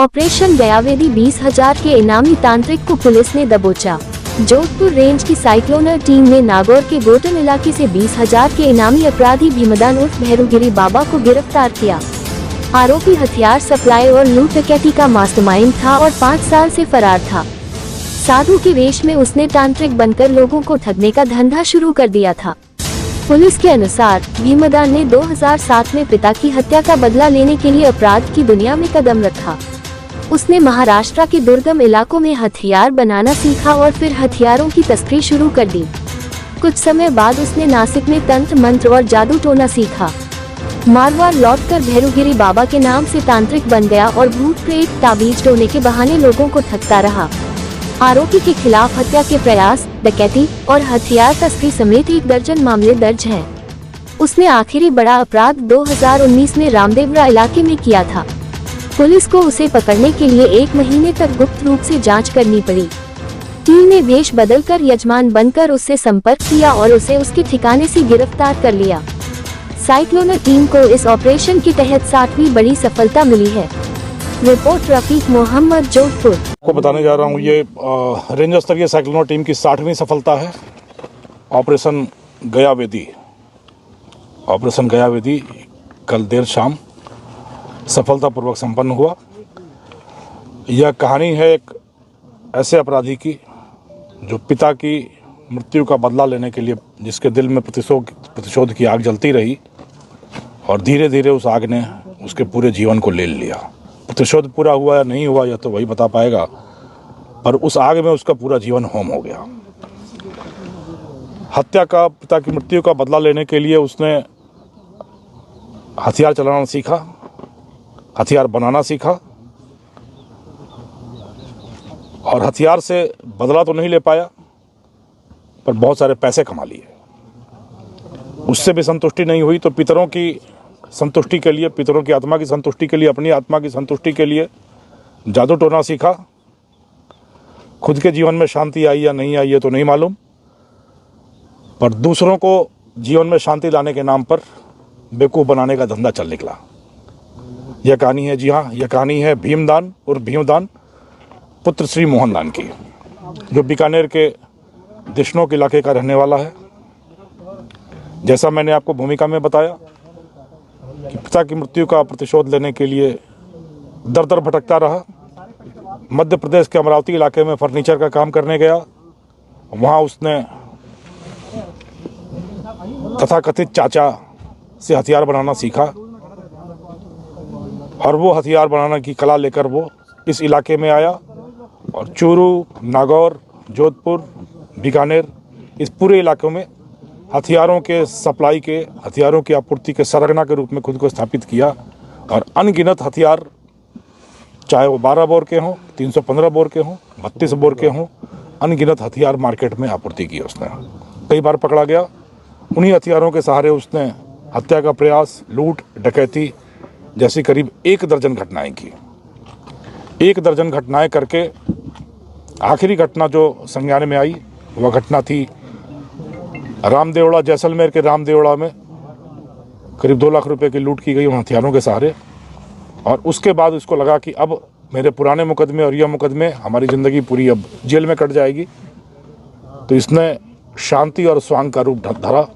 Operation गयावेदी 20,000 के इनामी तांत्रिक को पुलिस ने दबोचा। जोधपुर रेंज की साइक्लोनर टीम ने नागौर के गोटन इलाके से 20,000 के इनामी अपराधी भीमदान उर्फ भैरूगिरी बाबा को गिरफ्तार किया। आरोपी हथियार सप्लाई और लूट डकैती का मास्टरमाइंड था और 5 साल से फरार था। साधु के वेश में उसने तांत्रिक बनकर लोगों को ठगने का धंधा शुरू कर दिया था। पुलिस के अनुसार भीमदान ने 2007 में पिता की हत्या का बदला लेने के लिए अपराध की दुनिया में कदम रखा। उसने महाराष्ट्र के दुर्गम इलाकों में हथियार बनाना सीखा और फिर हथियारों की तस्करी शुरू कर दी। कुछ समय बाद उसने नासिक में तंत्र मंत्र और जादू टोना सीखा। मारवाड़ लौटकर भैरूगिरी बाबा के नाम से तांत्रिक बन गया और भूत प्रेत ताबीज टोने के बहाने लोगों को ठगता रहा। आरोपी के खिलाफ हत्या के प्रयास, डकैती और हथियार तस्करी समेत 1 दर्जन मामले दर्ज हैं। उसने आखिरी बड़ा अपराध 2019 में रामदेवरा इलाके में किया था। पुलिस को उसे पकड़ने के लिए 1 महीने तक गुप्त रूप से जांच करनी पड़ी। टीम ने वेश बदलकर यजमान बनकर उससे संपर्क किया और उसे उसके ठिकाने से गिरफ्तार कर लिया। साइक्लोनर टीम को इस ऑपरेशन के तहत 60वीं बड़ी सफलता मिली है। रिपोर्ट रफीक मोहम्मद, जोधपुर। आपको बताने जा रहा हूँ ये रेंज स्तरीय साइक्लोनर टीम की 60वीं सफलता है। ऑपरेशन गयावेदी कल देर शाम सफलतापूर्वक संपन्न हुआ। यह कहानी है एक ऐसे अपराधी की जो पिता की मृत्यु का बदला लेने के लिए, जिसके दिल में प्रतिशोध की आग जलती रही और धीरे धीरे उस आग ने उसके पूरे जीवन को ले लिया। प्रतिशोध पूरा हुआ या नहीं हुआ यह तो वही बता पाएगा, पर उस आग में उसका पूरा जीवन होम हो गया। पिता की मृत्यु का बदला लेने के लिए उसने हथियार चलाना सीखा, हथियार बनाना सीखा और हथियार से बदला तो नहीं ले पाया, पर बहुत सारे पैसे कमा लिए। उससे भी संतुष्टि नहीं हुई तो पितरों की संतुष्टि के लिए, पितरों की आत्मा की संतुष्टि के लिए, अपनी आत्मा की संतुष्टि के लिए जादू टोना सीखा। खुद के जीवन में शांति आई या नहीं आई ये तो नहीं मालूम, पर दूसरों को जीवन में शांति लाने के नाम पर बेवकूफ़ बनाने का धंधा चल निकला। यह कहानी है, जी हाँ, यह कहानी है भीमदान और भीमदान पुत्र श्री मोहनदान की, जो बीकानेर के दिशनोक इलाके का रहने वाला है। जैसा मैंने आपको भूमिका में बताया कि पिता की मृत्यु का प्रतिशोध लेने के लिए दर दर भटकता रहा। मध्य प्रदेश के अमरावती इलाके में फर्नीचर का काम करने गया। वहाँ उसने तथाकथित चाचा से हथियार बनाना सीखा और वो हथियार बनाने की कला लेकर वो इस इलाके में आया और चूरू, नागौर, जोधपुर, बीकानेर, इस पूरे इलाकों में हथियारों के सप्लाई के, हथियारों की आपूर्ति के सरगना के रूप में खुद को स्थापित किया और अनगिनत हथियार, चाहे वो 12 बोर के हों, 315 बोर के हों, 32 बोर के हों, अनगिनत हथियार मार्केट में आपूर्ति की उसने। कई बार पकड़ा गया। उन्हीं हथियारों के सहारे उसने हत्या का प्रयास, लूट, डकैती जैसी करीब 1 दर्जन घटनाएं की। 1 दर्जन घटनाएं करके आखिरी घटना जो संज्ञान में आई वह घटना थी रामदेवड़ा, जैसलमेर के रामदेवड़ा में करीब 2 लाख रुपए की लूट की गई उन हथियारों के सहारे। और उसके बाद उसको लगा कि अब मेरे पुराने मुकदमे और यह मुकदमे, हमारी ज़िंदगी पूरी अब जेल में कट जाएगी। तो इसने शांति और स्वांग का रूप धरा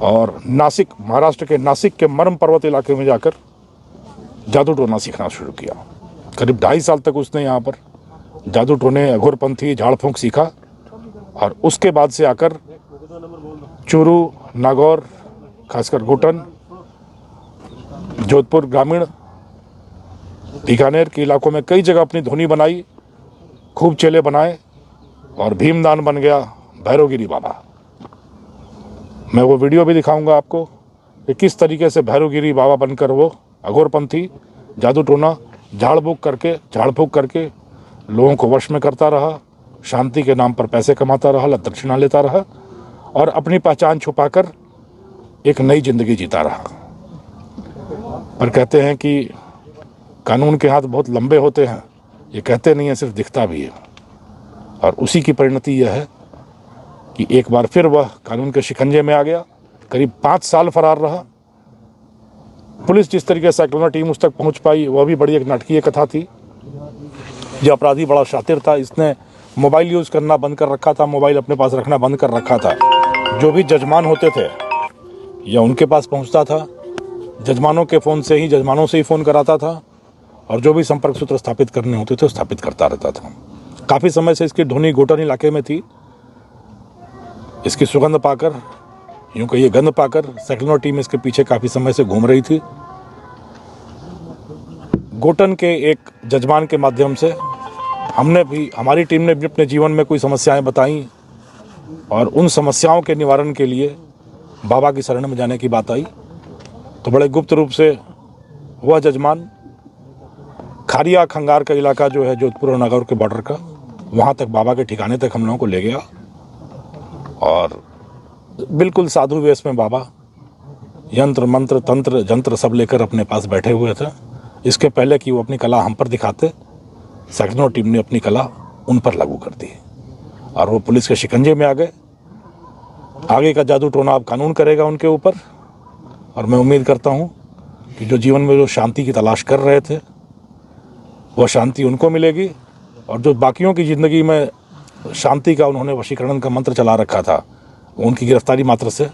और नासिक, महाराष्ट्र के नासिक के मरम पर्वत इलाके में जाकर जादू टोना सीखना शुरू किया। करीब 2.5 साल तक उसने यहाँ पर जादू टोने, अघोरपंथी, झाड़ फूंक सीखा और उसके बाद से आकर चूरू, नागौर, खासकर गोटन, जोधपुर ग्रामीण, बीकानेर के इलाकों में कई जगह अपनी धुनी बनाई, खूब चेले बनाए और भीमदान बन गया भैरूगिरी बाबा। मैं वो वीडियो भी दिखाऊंगा आपको कि किस तरीके से भैरूगिरी बाबा बनकर वो अघोरपंथी, जादू टोना, झाड़ फूंक करके लोगों को वश में करता रहा, शांति के नाम पर पैसे कमाता रहा, दक्षिणा लेता रहा और अपनी पहचान छुपाकर एक नई जिंदगी जीता रहा। पर कहते हैं कि कानून के हाथ बहुत लंबे होते हैं, ये कहते नहीं है, सिर्फ दिखता भी है। और उसी की परिणति यह है कि एक बार फिर वह कानून के शिकंजे में आ गया। करीब 5 साल फरार रहा, पुलिस जिस तरीके से साइक्लोनर टीम उस तक पहुंच पाई वह भी बड़ी एक नाटकीय कथा थी। जो अपराधी बड़ा शातिर था, इसने मोबाइल यूज़ करना बंद कर रखा था, मोबाइल अपने पास रखना बंद कर रखा था। जो भी जजमान होते थे या उनके पास पहुंचता था, जजमानों के फ़ोन से ही जजमानों से ही फ़ोन कराता था और जो भी संपर्क सूत्र स्थापित करने होते थे स्थापित करता रहता था। काफ़ी समय से इसकी ढोनी गोटन इलाके में थी। इसकी सुगंध पाकर, यूँ कहिए गंध पाकर, साइक्लोनर टीम इसके पीछे काफ़ी समय से घूम रही थी। गोटन के एक जजमान के माध्यम से हमारी टीम ने भी अपने जीवन में कोई समस्याएं बताई और उन समस्याओं के निवारण के लिए बाबा की शरण में जाने की बात आई। तो बड़े गुप्त रूप से वह जजमान खारिया खंगार का इलाका जो है जोधपुर और नागौर के बॉर्डर का, वहाँ तक बाबा के ठिकाने तक हम लोगों को ले गया और बिल्कुल साधु वेश में बाबा यंत्र मंत्र तंत्र जंत्र सब लेकर अपने पास बैठे हुए थे। इसके पहले कि वो अपनी कला हम पर दिखाते, साइक्लोनर टीम ने अपनी कला उन पर लागू कर दी और वो पुलिस के शिकंजे में आ गए। आगे का जादू टोना अब कानून करेगा उनके ऊपर और मैं उम्मीद करता हूँ कि जो जीवन में जो शांति की तलाश कर रहे थे वह शांति उनको मिलेगी और जो बाकियों की ज़िंदगी में शांति का उन्होंने वशीकरण का मंत्र चला रखा था, उनकी गिरफ्तारी मात्र से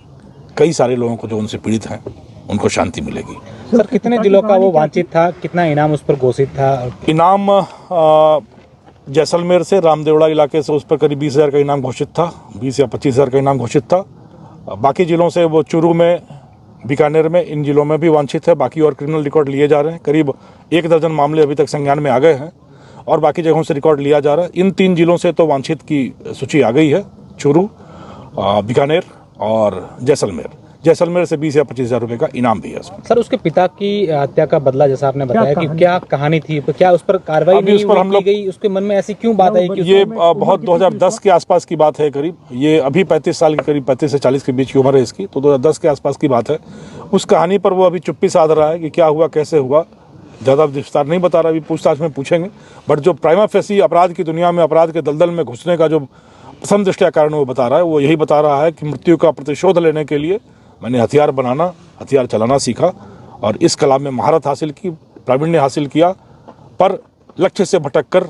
कई सारे लोगों को जो उनसे पीड़ित हैं उनको शांति मिलेगी। सर, कितने जिलों का वो वांछित था, कितना इनाम उस पर घोषित था? इनाम जैसलमेर से रामदेवड़ा इलाके से उस पर करीब 20,000 का इनाम घोषित था, 20 या 25,000 का इनाम घोषित था। बाकी जिलों से वो चूरू में, बीकानेर में, इन जिलों में भी वांछित है। बाकी और क्रिमिनल रिकॉर्ड लिए जा रहे हैं। करीब 1 दर्जन मामले अभी तक संज्ञान में आ गए हैं और बाकी जगहों से रिकॉर्ड लिया जा रहा है। इन 3 जिलों से तो वांछित की सूची आ गई है, चूरू, बीकानेर और जैसलमेर। जैसलमेर से 20 या 25,000 रुपये का इनाम भी है। सर, उसके पिता की हत्या का बदला, जैसा आपने बताया कि क्या कहानी थी, क्या उस पर कार्रवाई नहीं की गई? उसके मन में ऐसी क्यों बात आई कि ये बहुत 2010 के आसपास की बात है करीब। ये अभी 35 साल के करीब, 35 से 40 के बीच की उम्र है इसकी, तो 2010 के आसपास की बात है। उस कहानी पर वो अभी चुप्पी साध रहा है कि क्या हुआ, कैसे हुआ, ज़्यादा विस्तार नहीं बता रहा। अभी पूछताछ में पूछेंगे, बट जो प्राइमा फेसी अपराध की दुनिया में, अपराध के दलदल में घुसने का जो प्रथम दृष्टया कारण वो बता रहा है, वो यही बता रहा है कि मृत्यु का प्रतिशोध लेने के लिए मैंने हथियार बनाना, हथियार चलाना सीखा और इस कला में महारत हासिल की, प्रावीण्य हासिल किया, पर लक्ष्य से भटककर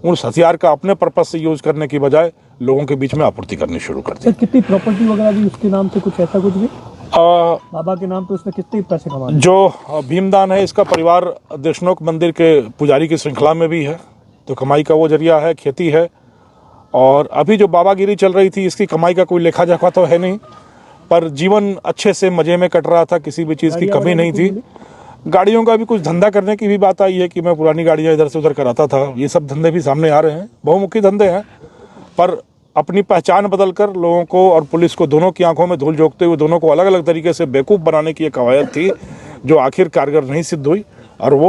उस हथियार का अपने पर्पस से यूज करने की बजाय लोगों के बीच में आपूर्ति करनी शुरू कर दी। कितनी प्रॉपर्टी वगैरह भी उसके नाम से, कुछ ऐसा कुछ भी बाबा के नाम पे उसने कितने पैसे कमाए? जो भीमदान है, इसका परिवार देशनोक मंदिर के पुजारी की श्रृंखला में भी है, तो कमाई का वो जरिया है, खेती है। और अभी जो बाबागिरी चल रही थी, इसकी कमाई का कोई लेखा जोखा तो है नहीं, पर जीवन अच्छे से मजे में कट रहा था, किसी भी चीज़ की कमी नहीं थी। गाड़ियों का भी कुछ धंधा करने की भी बात आई है कि मैं पुरानी गाड़ियां इधर से उधर कराता था। ये सब धंधे भी सामने आ रहे हैं, बहुमुखी धंधे हैं, पर अपनी पहचान बदलकर लोगों को और पुलिस को, दोनों की आंखों में धूल झोंकते हुए दोनों को अलग अलग तरीके से बेवकूफ़ बनाने की एक कवायद थी जो आखिर कारगर नहीं सिद्ध हुई और वो